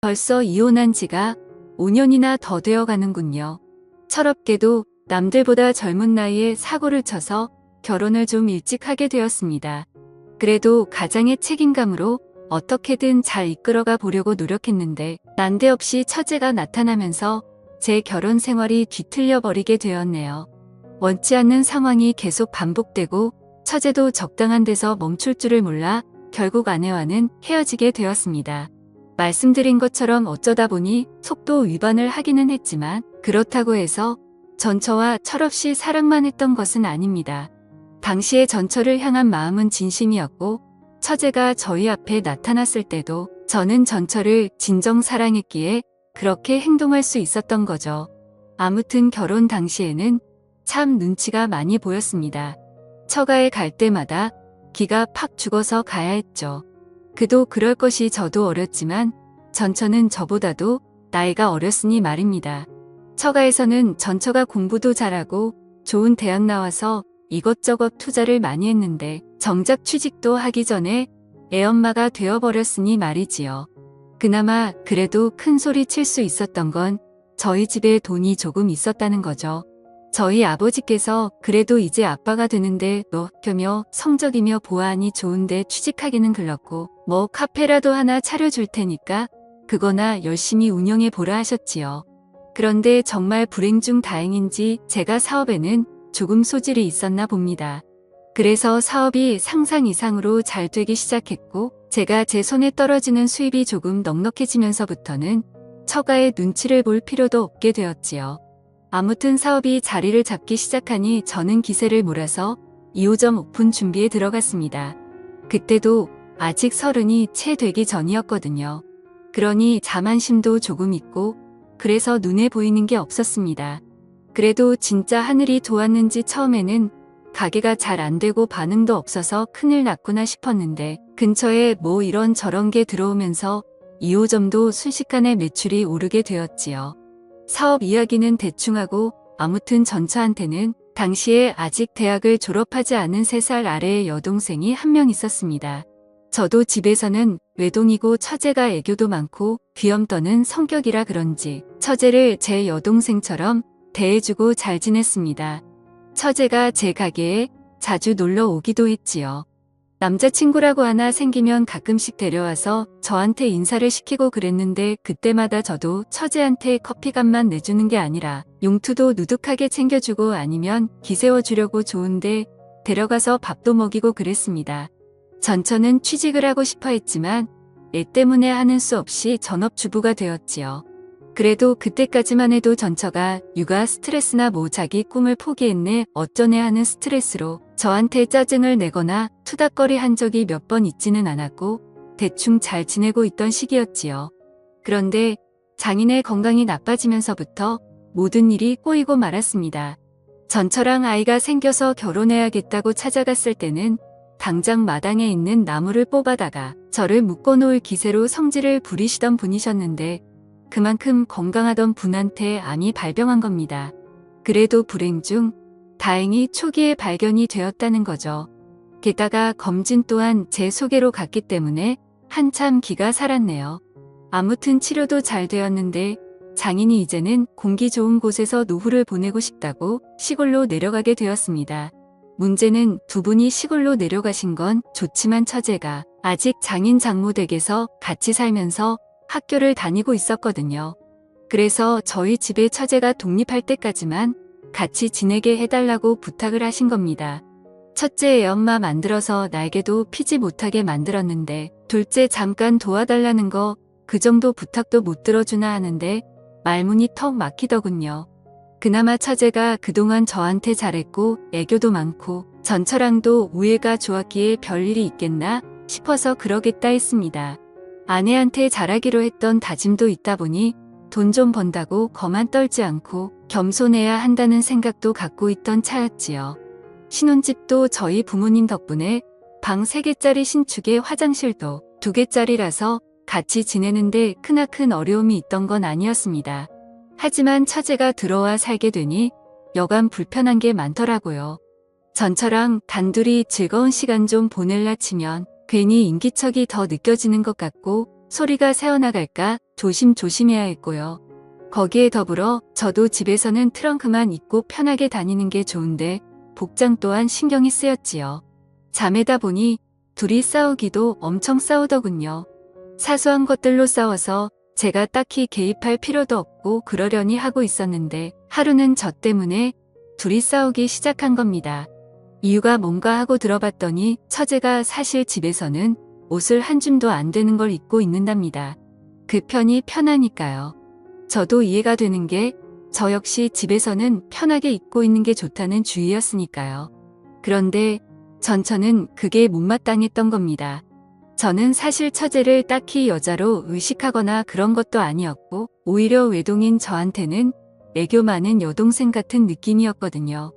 벌써 이혼한 지가 5년이나 더 되어 가는군요. 철없게도 남들보다 젊은 나이에 사고를 쳐서 결혼을 좀 일찍 하게 되었습니다. 그래도 가장의 책임감으로 어떻게든 잘 이끌어가 보려고 노력했는데 난데없이 처제가 나타나면서 제 결혼 생활이 뒤틀려 버리게 되었네요. 원치 않는 상황이 계속 반복되고 처제도 적당한 데서 멈출 줄을 몰라 결국 아내와는 헤어지게 되었습니다. 말씀드린 것처럼 어쩌다 보니 속도 위반을 하기는 했지만 그렇다고 해서 전처와 철없이 사랑만 했던 것은 아닙니다. 당시에 전처를 향한 마음은 진심이었고 처제가 저희 앞에 나타났을 때도 저는 전처를 진정 사랑했기에 그렇게 행동할 수 있었던 거죠. 아무튼 결혼 당시에는 참 눈치가 많이 보였습니다. 처가에 갈 때마다 기가 팍 죽어서 가야 했죠. 그도 그럴 것이 저도 어렸지만 전처는 저보다도 나이가 어렸으니 말입니다. 처가에서는 전처가 공부도 잘하고 좋은 대학 나와서 이것저것 투자를 많이 했는데 정작 취직도 하기 전에 애엄마가 되어버렸으니 말이지요. 그나마 그래도 큰 소리 칠 수 있었던 건 저희 집에 돈이 조금 있었다는 거죠. 저희 아버지께서 그래도 이제 아빠가 되는데 너 학교며 성적이며 보아하니 좋은데 취직하기는 글렀고 뭐 카페라도 하나 차려줄 테니까 그거나 열심히 운영해 보라 하셨지요. 그런데 정말 불행 중 다행인지 제가 사업에는 조금 소질이 있었나 봅니다. 그래서 사업이 상상 이상으로 잘 되기 시작했고 제가 제 손에 떨어지는 수입이 조금 넉넉해지면서부터는 처가의 눈치를 볼 필요도 없게 되었지요. 아무튼 사업이 자리를 잡기 시작하니 저는 기세를 몰아서 2호점 오픈 준비에 들어갔습니다. 그때도 아직 30이 채 되기 전이었거든요. 그러니 자만심도 조금 있고 그래서 눈에 보이는 게 없었습니다. 그래도 진짜 하늘이 도왔는지 처음에는 가게가 잘 안 되고 반응도 없어서 큰일 났구나 싶었는데 근처에 뭐 이런 저런 게 들어오면서 2호점도 순식간에 매출이 오르게 되었지요. 사업 이야기는 대충 하고 아무튼 전처한테는 당시에 아직 대학을 졸업하지 않은 3살 아래의 여동생이 한 명 있었습니다. 저도 집에서는 외동이고 처제가 애교도 많고 귀염 떠는 성격이라 그런지 처제를 제 여동생처럼 대해주고 잘 지냈습니다. 처제가 제 가게에 자주 놀러 오기도 했지요. 남자친구라고 하나 생기면 가끔씩 데려와서 저한테 인사를 시키고 그랬는데 그때마다 저도 처제한테 커피값만 내주는 게 아니라 용투도 누둑하게 챙겨주고 아니면 기세워주려고 좋은데 데려가서 밥도 먹이고 그랬습니다. 전처는 취직을 하고 싶어 했지만 애 때문에 하는 수 없이 전업주부가 되었지요. 그래도 그때까지만 해도 전처가 육아 스트레스나 뭐 자기 꿈을 포기했네 어쩌네 하는 스트레스로 저한테 짜증을 내거나 투닥거리 한 적이 몇 번 있지는 않았고 대충 잘 지내고 있던 시기였지요. 그런데 장인의 건강이 나빠지면서부터 모든 일이 꼬이고 말았습니다. 전처랑 아이가 생겨서 결혼해야겠다고 찾아갔을 때는 당장 마당에 있는 나무를 뽑아다가 저를 묶어놓을 기세로 성질을 부리시던 분이셨는데 그만큼 건강하던 분한테 암이 발병한 겁니다. 그래도 불행 중 다행히 초기에 발견이 되었다는 거죠. 게다가 검진 또한 제 소개로 갔기 때문에 한참 기가 살았네요. 아무튼 치료도 잘 되었는데 장인이 이제는 공기 좋은 곳에서 노후를 보내고 싶다고 시골로 내려가게 되었습니다. 문제는 두 분이 시골로 내려가신 건 좋지만 처제가 아직 장인 장모 댁에서 같이 살면서 학교를 다니고 있었거든요. 그래서 저희 집에 처제가 독립할 때까지만 같이 지내게 해달라고 부탁을 하신 겁니다. 첫째 애엄마 만들어서 날개도 피지 못하게 만들었는데 둘째 잠깐 도와달라는 거 그 정도 부탁도 못 들어주나 하는데 말문이 턱 막히더군요. 그나마 처제가 그동안 저한테 잘했고 애교도 많고 전처랑도 우애가 좋았기에 별일이 있겠나 싶어서 그러겠다 했습니다. 아내한테 잘하기로 했던 다짐도 있다 보니 돈 좀 번다고 거만 떨지 않고 겸손해야 한다는 생각도 갖고 있던 차였지요. 신혼집도 저희 부모님 덕분에 방 3개짜리 신축에 화장실도 2개짜리라서 같이 지내는데 크나큰 어려움이 있던 건 아니었습니다. 하지만 처제가 들어와 살게 되니 여간 불편한 게 많더라고요. 전처랑 단둘이 즐거운 시간 좀 보낼라 치면 괜히 인기척이 더 느껴지는 것 같고 소리가 새어나갈까 조심조심해야 했고요. 거기에 더불어 저도 집에서는 트렁크만 입고 편하게 다니는 게 좋은데 복장 또한 신경이 쓰였지요. 자매다 보니 둘이 싸우기도 엄청 싸우더군요. 사소한 것들로 싸워서 제가 딱히 개입할 필요도 없고 그러려니 하고 있었는데 하루는 저 때문에 둘이 싸우기 시작한 겁니다. 이유가 뭔가 하고 들어봤더니 처제가 사실 집에서는 옷을 한 줌도 안 되는 걸 입고 있는답니다. 그 편이 편하니까요. 저도 이해가 되는 게 저 역시 집에서는 편하게 입고 있는 게 좋다는 주의였으니까요. 그런데 저는 그게 못마땅했던 겁니다. 저는 사실 처제를 딱히 여자로 의식하거나 그런 것도 아니었고 오히려 외동인 저한테는 애교 많은 여동생 같은 느낌이었거든요.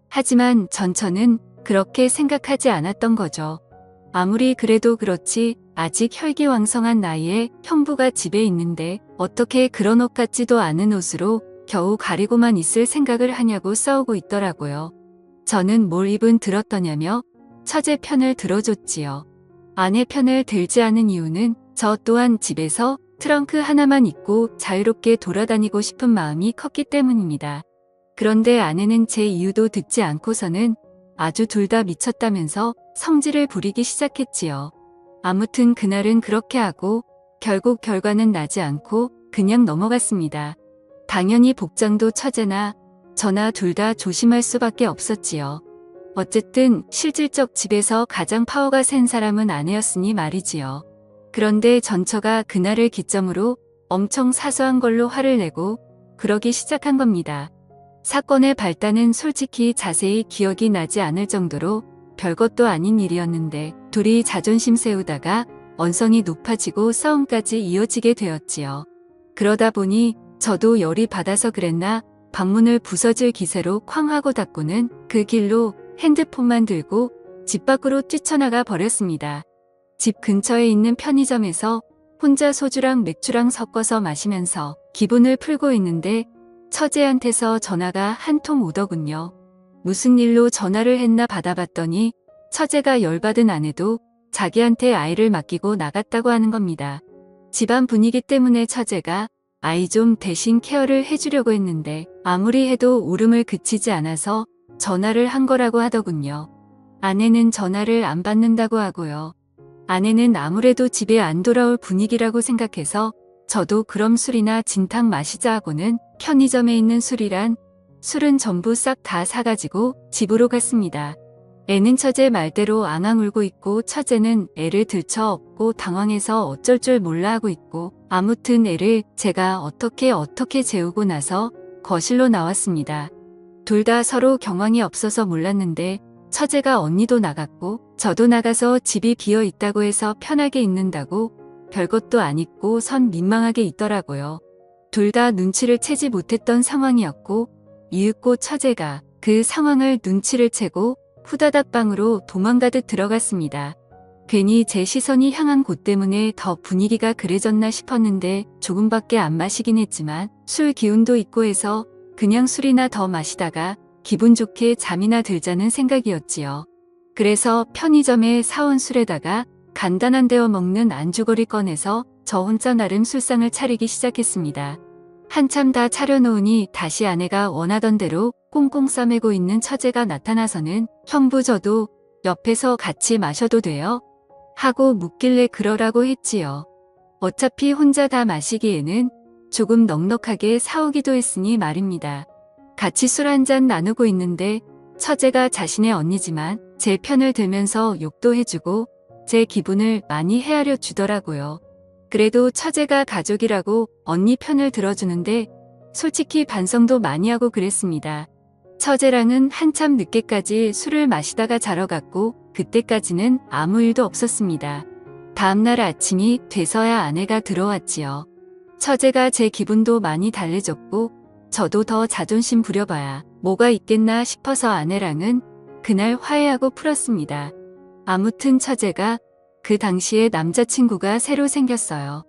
하지만 저는 그렇게 생각하지 않았던 거죠. 아무리 그래도 그렇지 아직 혈기왕성한 나이에 형부가 집에 있는데 어떻게 그런 옷 같지도 않은 옷으로 겨우 가리고만 있을 생각을 하냐고 싸우고 있더라고요. 저는 뭘 입은 들었더냐며 처제 편을 들어줬지요. 아내 편을 들지 않은 이유는 저 또한 집에서 트렁크 하나만 입고 자유롭게 돌아다니고 싶은 마음이 컸기 때문입니다. 그런데 아내는 제 이유도 듣지 않고서는 아주 둘 다 미쳤다면서 성질을 부리기 시작했지요. 아무튼 그날은 그렇게 하고 결국 결과는 나지 않고 그냥 넘어갔습니다. 당연히 복장도 처제나 저나 둘 다 조심할 수밖에 없었지요. 어쨌든 실질적 집에서 가장 파워가 센 사람은 아내였으니 말이지요. 그런데 전처가 그날을 기점으로 엄청 사소한 걸로 화를 내고 그러기 시작한 겁니다. 사건의 발단은 솔직히 자세히 기억이 나지 않을 정도로 별것도 아닌 일이었는데 둘이 자존심 세우다가 언성이 높아지고 싸움까지 이어지게 되었지요. 그러다 보니 저도 열이 받아서 그랬나 방문을 부서질 기세로 쾅 하고 닫고는 그 길로 핸드폰만 들고 집 밖으로 뛰쳐나가 버렸습니다. 집 근처에 있는 편의점에서 혼자 소주랑 맥주랑 섞어서 마시면서 기분을 풀고 있는데 처제한테서 전화가 한 통 오더군요. 무슨 일로 전화를 했나 받아봤더니 처제가 열받은 아내도 자기한테 아이를 맡기고 나갔다고 하는 겁니다. 집안 분위기 때문에 처제가 아이 좀 대신 케어를 해주려고 했는데 아무리 해도 울음을 그치지 않아서 전화를 한 거라고 하더군요. 아내는 전화를 안 받는다고 하고요. 아내는 아무래도 집에 안 돌아올 분위기라고 생각해서 저도 그럼 술이나 진탕 마시자 하고는 편의점에 있는 술은 전부 싹 다 사가지고 집으로 갔습니다. 애는 처제 말대로 앙앙 울고 있고 처제는 애를 들쳐 업고 당황해서 어쩔 줄 몰라 하고 있고 아무튼 애를 제가 어떻게 재우고 나서 거실로 나왔습니다. 둘 다 서로 경황이 없어서 몰랐는데 처제가 언니도 나갔고 저도 나가서 집이 비어 있다고 해서 편하게 있는다고 별것도 안 입고 선 민망하게 있더라고요. 둘 다 눈치를 채지 못했던 상황이었고 이윽고 처제가 그 상황을 눈치를 채고 후다닥 방으로 도망가듯 들어갔습니다. 괜히 제 시선이 향한 곳 때문에 더 분위기가 그래졌나 싶었는데 조금밖에 안 마시긴 했지만 술 기운도 있고 해서 그냥 술이나 더 마시다가 기분 좋게 잠이나 들자는 생각이었지요. 그래서 편의점에 사온 술에다가 간단한 데워 먹는 안주거리 꺼내서 저 혼자 나름 술상을 차리기 시작했습니다. 한참 다 차려놓으니 다시 아내가 원하던 대로 꽁꽁 싸매고 있는 처제가 나타나서는 형부 저도 옆에서 같이 마셔도 돼요? 하고 묻길래 그러라고 했지요. 어차피 혼자 다 마시기에는 조금 넉넉하게 사오기도 했으니 말입니다. 같이 술 한잔 나누고 있는데 처제가 자신의 언니지만 제 편을 들면서 욕도 해주고 제 기분을 많이 헤아려 주더라고요. 그래도 처제가 가족이라고 언니 편을 들어주는데 솔직히 반성도 많이 하고 그랬습니다. 처제랑은 한참 늦게까지 술을 마시다가 자러 갔고 그때까지는 아무 일도 없었습니다. 다음날 아침이 돼서야 아내가 들어왔지요. 처제가 제 기분도 많이 달래줬고 저도 더 자존심 부려봐야 뭐가 있겠나 싶어서 아내랑은 그날 화해하고 풀었습니다. 아무튼 처제가 그 당시에 남자친구가 새로 생겼어요.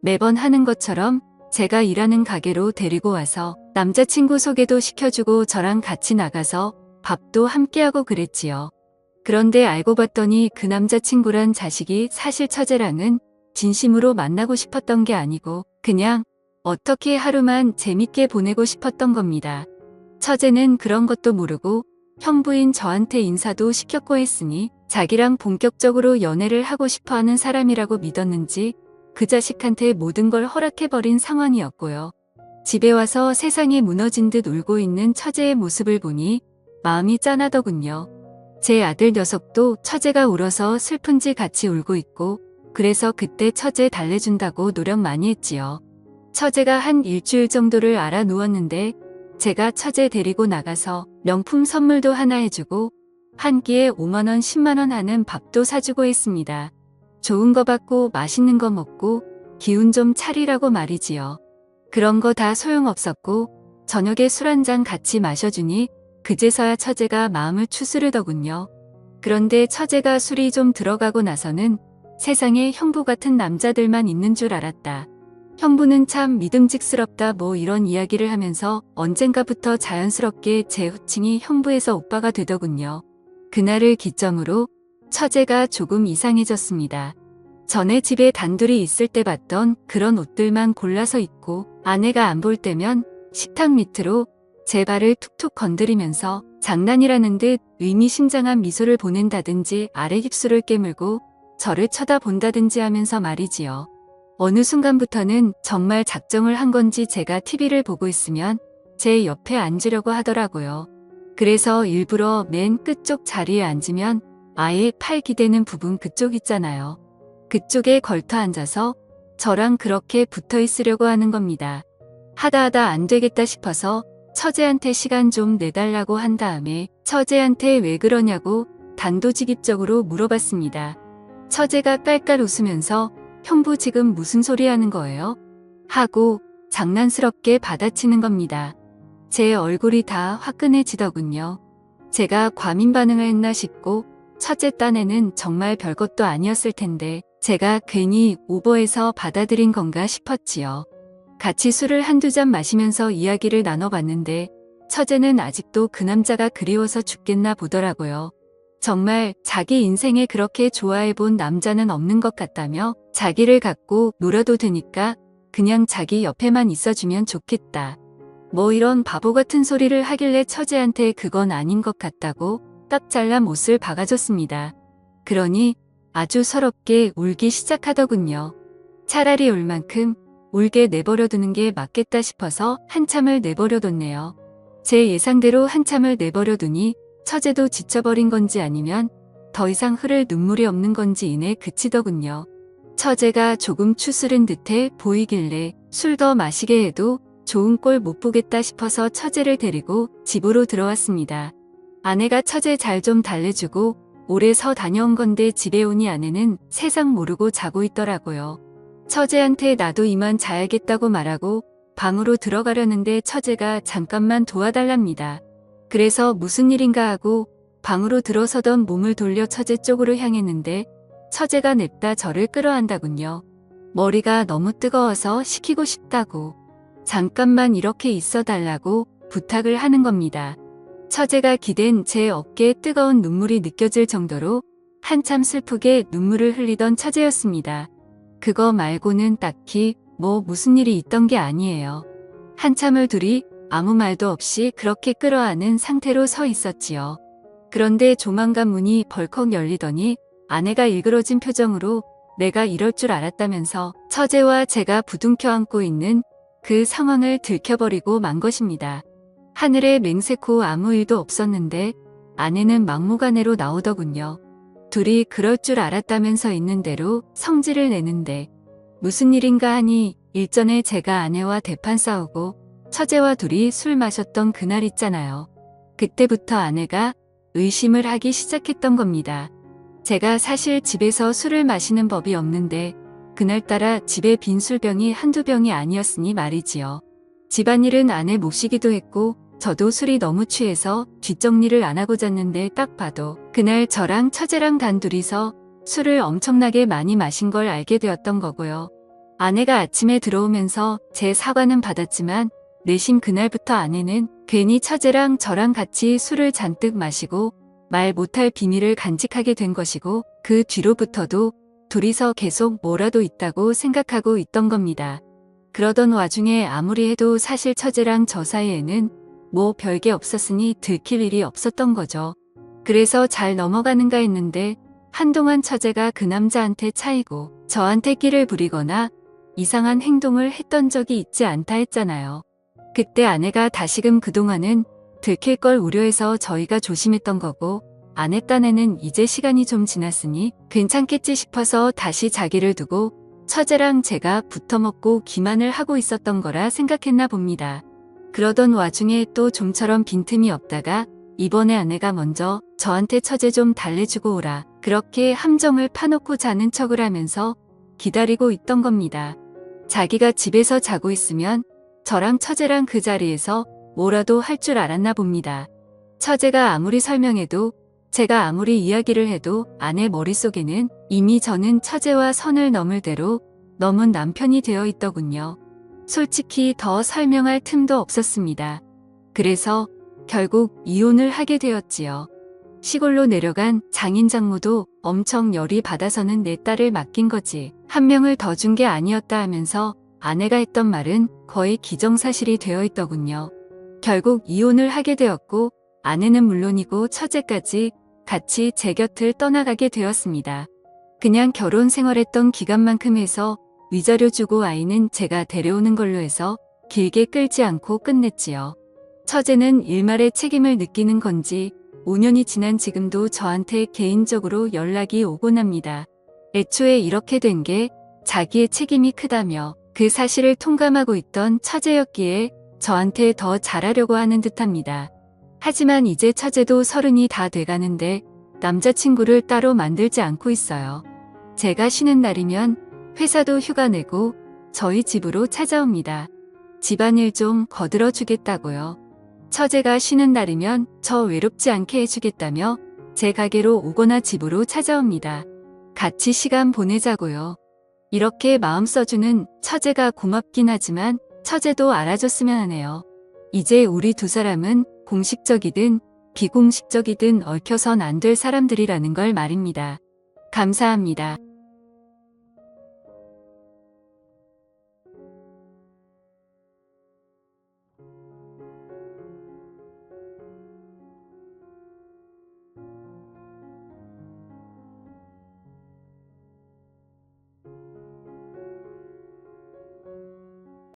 매번 하는 것처럼 제가 일하는 가게로 데리고 와서 남자친구 소개도 시켜주고 저랑 같이 나가서 밥도 함께하고 그랬지요. 그런데 알고 봤더니 그 남자친구란 자식이 사실 처제랑은 진심으로 만나고 싶었던 게 아니고 그냥 어떻게 하루만 재밌게 보내고 싶었던 겁니다. 처제는 그런 것도 모르고 형부인 저한테 인사도 시켰고 했으니 자기랑 본격적으로 연애를 하고 싶어하는 사람이라고 믿었는지 그 자식한테 모든 걸 허락해버린 상황이었고요. 집에 와서 세상이 무너진 듯 울고 있는 처제의 모습을 보니 마음이 짠하더군요. 제 아들 녀석도 처제가 울어서 슬픈지 같이 울고 있고 그래서 그때 처제 달래준다고 노력 많이 했지요. 처제가 한 일주일 정도를 알아 누웠는데 제가 처제 데리고 나가서 명품 선물도 하나 해주고 한 끼에 5만 원, 10만 원 하는 밥도 사주고 했습니다. 좋은 거 받고 맛있는 거 먹고 기운 좀 차리라고 말이지요. 그런 거 다 소용없었고 저녁에 술 한 잔 같이 마셔주니 그제서야 처제가 마음을 추스르더군요. 그런데 처제가 술이 좀 들어가고 나서는 세상에 형부 같은 남자들만 있는 줄 알았다. 형부는 참 믿음직스럽다 뭐 이런 이야기를 하면서 언젠가부터 자연스럽게 제 호칭이 형부에서 오빠가 되더군요. 그날을 기점으로 처제가 조금 이상해졌습니다. 전에 집에 단둘이 있을 때 봤던 그런 옷들만 골라서 입고 아내가 안 볼 때면 식탁 밑으로 제 발을 툭툭 건드리면서 장난이라는 듯 의미심장한 미소를 보낸다든지 아래 입술을 깨물고 저를 쳐다본다든지 하면서 말이지요. 어느 순간부터는 정말 작정을 한 건지 제가 TV를 보고 있으면 제 옆에 앉으려고 하더라고요. 그래서 일부러 맨 끝쪽 자리에 앉으면 아예 팔 기대는 부분 그쪽 있잖아요. 그쪽에 걸터 앉아서 저랑 그렇게 붙어 있으려고 하는 겁니다. 하다 안 되겠다 싶어서 처제한테 시간 좀 내달라고 한 다음에 처제한테 왜 그러냐고 단도직입적으로 물어봤습니다. 처제가 깔깔 웃으면서 형부 지금 무슨 소리 하는 거예요? 하고 장난스럽게 받아치는 겁니다. 제 얼굴이 다 화끈해지더군요. 제가 과민 반응을 했나 싶고 첫째 딴에는 정말 별것도 아니었을 텐데 제가 괜히 오버해서 받아들인 건가 싶었지요. 같이 술을 한두 잔 마시면서 이야기를 나눠봤는데 처제는 아직도 그 남자가 그리워서 죽겠나 보더라고요. 정말 자기 인생에 그렇게 좋아해본 남자는 없는 것 같다며 자기를 갖고 놀아도 되니까 그냥 자기 옆에만 있어주면 좋겠다. 뭐 이런 바보 같은 소리를 하길래 처제한테 그건 아닌 것 같다고 딱 잘라 못을 박아줬습니다. 그러니 아주 서럽게 울기 시작하더군요. 차라리 울 만큼 울게 내버려두는 게 맞겠다 싶어서 한참을 내버려뒀네요. 제 예상대로 한참을 내버려두니 처제도 지쳐버린 건지 아니면 더 이상 흐를 눈물이 없는 건지 이내 그치더군요. 처제가 조금 추스른 듯해 보이길래 술 더 마시게 해도 좋은 꼴 못 보겠다 싶어서 처제를 데리고 집으로 들어왔습니다. 아내가 처제 잘 좀 달래주고 오래 서 다녀온 건데 집에 오니 아내는 세상 모르고 자고 있더라고요. 처제한테 나도 이만 자야겠다고 말하고 방으로 들어가려는데 처제가 잠깐만 도와달랍니다. 그래서 무슨 일인가 하고 방으로 들어서던 몸을 돌려 처제 쪽으로 향했는데 처제가 냅다 저를 끌어안다군요. 머리가 너무 뜨거워서 식히고 싶다고 잠깐만 이렇게 있어달라고 부탁을 하는 겁니다. 처제가 기댄 제 어깨에 뜨거운 눈물이 느껴질 정도로 한참 슬프게 눈물을 흘리던 처제였습니다. 그거 말고는 딱히 뭐 무슨 일이 있던 게 아니에요. 한참을 둘이 아무 말도 없이 그렇게 끌어안은 상태로 서 있었지요. 그런데 조만간 문이 벌컥 열리더니 아내가 일그러진 표정으로 내가 이럴 줄 알았다면서 처제와 제가 부둥켜 안고 있는 그 상황을 들켜버리고 만 것입니다. 하늘에 맹세코 아무 일도 없었는데 아내는 막무가내로 나오더군요. 둘이 그럴 줄 알았다면서 있는 대로 성질을 내는데 무슨 일인가 하니 일전에 제가 아내와 대판 싸우고 처제와 둘이 술 마셨던 그날 있잖아요. 그때부터 아내가 의심을 하기 시작했던 겁니다. 제가 사실 집에서 술을 마시는 법이 없는데 그날따라 집에 빈 술병이 한두 병이 아니었으니 말이지요. 집안일은 아내 몫이기도 했고 저도 술이 너무 취해서 뒷정리를 안 하고 잤는데 딱 봐도 그날 저랑 처제랑 단둘이서 술을 엄청나게 많이 마신 걸 알게 되었던 거고요. 아내가 아침에 들어오면서 제 사과는 받았지만 내심 그날부터 아내는 괜히 처제랑 저랑 같이 술을 잔뜩 마시고 말 못할 비밀을 간직하게 된 것이고 그 뒤로부터도 둘이서 계속 뭐라도 있다고 생각하고 있던 겁니다. 그러던 와중에 아무리 해도 사실 처제랑 저 사이에는 뭐 별게 없었으니 들킬 일이 없었던 거죠. 그래서 잘 넘어가는가 했는데 한동안 처제가 그 남자한테 차이고 저한테 끼를 부리거나 이상한 행동을 했던 적이 있지 않다 했잖아요. 그때 아내가 다시금 그동안은 들킬 걸 우려해서 저희가 조심했던 거고 아내 딴에는 이제 시간이 좀 지났으니 괜찮겠지 싶어서 다시 자기를 두고 처제랑 제가 붙어먹고 기만을 하고 있었던 거라 생각했나 봅니다. 그러던 와중에 또 좀처럼 빈틈이 없다가 이번에 아내가 먼저 저한테 처제 좀 달래주고 오라 그렇게 함정을 파놓고 자는 척을 하면서 기다리고 있던 겁니다. 자기가 집에서 자고 있으면 저랑 처제랑 그 자리에서 뭐라도 할 줄 알았나 봅니다. 처제가 아무리 설명해도 제가 아무리 이야기를 해도 아내 머릿속에는 이미 저는 처제와 선을 넘을 대로 넘은 남편이 되어 있더군요. 솔직히 더 설명할 틈도 없었습니다. 그래서 결국 이혼을 하게 되었지요. 시골로 내려간 장인 장모도 엄청 열이 받아서는 내 딸을 맡긴 거지. 한 명을 더 준 게 아니었다 하면서 아내가 했던 말은 거의 기정사실이 되어 있더군요. 결국 이혼을 하게 되었고 아내는 물론이고 처제까지 같이 제 곁을 떠나가게 되었습니다. 그냥 결혼 생활했던 기간만큼 해서 위자료 주고 아이는 제가 데려오는 걸로 해서 길게 끌지 않고 끝냈지요. 처제는 일말의 책임을 느끼는 건지 5년이 지난 지금도 저한테 개인적으로 연락이 오곤 합니다. 애초에 이렇게 된 게 자기의 책임이 크다며 그 사실을 통감하고 있던 처제였기에 저한테 더 잘하려고 하는 듯합니다. 하지만 이제 처제도 30이 다 돼가는데 남자친구를 따로 만들지 않고 있어요. 제가 쉬는 날이면 회사도 휴가 내고 저희 집으로 찾아옵니다. 집안일 좀 거들어 주겠다고요. 처제가 쉬는 날이면 저 외롭지 않게 해주겠다며 제 가게로 오거나 집으로 찾아옵니다. 같이 시간 보내자고요. 이렇게 마음 써주는 처제가 고맙긴 하지만 처제도 알아줬으면 하네요. 이제 우리 두 사람은 공식적이든 비공식적이든 얽혀선 안 될 사람들이라는 걸 말입니다. 감사합니다.